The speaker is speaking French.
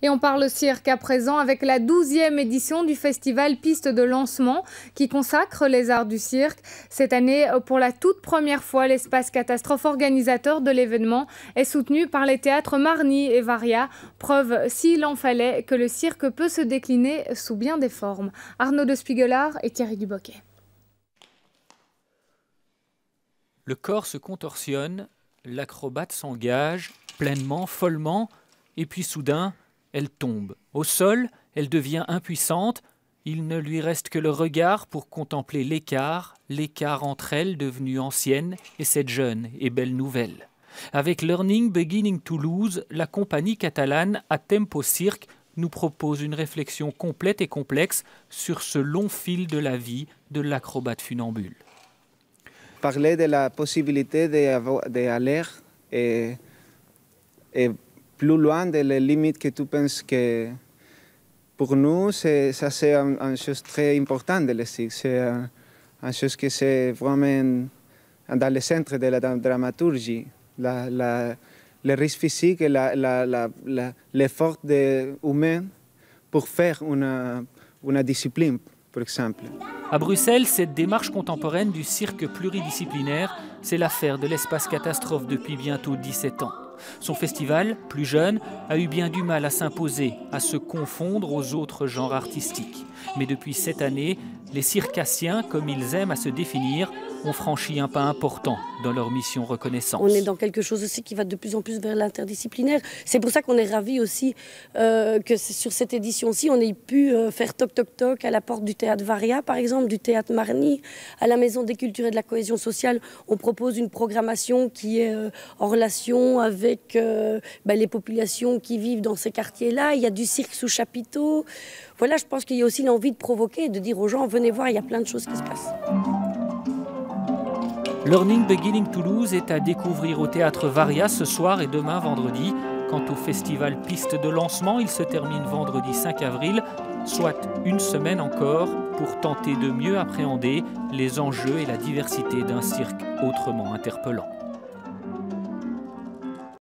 Et on parle cirque à présent avec la 12e édition du festival Piste de lancement qui consacre les arts du cirque. Cette année, pour la toute première fois, l'espace catastrophe organisateur de l'événement est soutenu par les théâtres Marny et Varia. Preuve, s'il en fallait, que le cirque peut se décliner sous bien des formes. Arnaud de Spiegelard et Thierry Duboquet. Le corps se contorsionne, l'acrobate s'engage, pleinement, follement, et puis soudain, elle tombe. Au sol, elle devient impuissante, il ne lui reste que le regard pour contempler l'écart entre elle devenue ancienne et cette jeune et belle nouvelle. Avec Learning Beginning to Lose, la compagnie catalane A Tempo Cirque nous propose une réflexion complète et complexe sur ce long fil de la vie de l'acrobate funambule. Parler de la possibilité d'aller et plus loin des limites que tu penses que pour nous, c'est une chose très importante de le cirque. C'est une chose que c'est vraiment dans le centre de la dramaturgie. Le risque physique et l'effort humain pour faire une discipline, par exemple. À Bruxelles, cette démarche contemporaine du cirque pluridisciplinaire, c'est l'affaire de l'espace catastrophe depuis bientôt 17 ans. Son festival, plus jeune, a eu bien du mal à s'imposer, à se confondre aux autres genres artistiques. Mais depuis cette année, les circassiens, comme ils aiment à se définir, ont franchi un pas important dans leur mission reconnaissance. On est dans quelque chose aussi qui va de plus en plus vers l'interdisciplinaire. C'est pour ça qu'on est ravis aussi que sur cette édition-ci, on ait pu faire toc toc toc à la porte du théâtre Varia, par exemple, du théâtre Marny, à la Maison des Cultures et de la Cohésion sociale. On propose une programmation qui est en relation avec les populations qui vivent dans ces quartiers-là. Il y a du cirque sous chapiteau. Voilà, je pense qu'il y a aussi l'envie de provoquer, de dire aux gens, venez voir, il y a plein de choses qui se passent. Learning Beginning to Lose est à découvrir au théâtre Varia ce soir et demain vendredi. Quant au festival Piste de lancement, il se termine vendredi 5 avril, soit une semaine encore pour tenter de mieux appréhender les enjeux et la diversité d'un cirque autrement interpellant.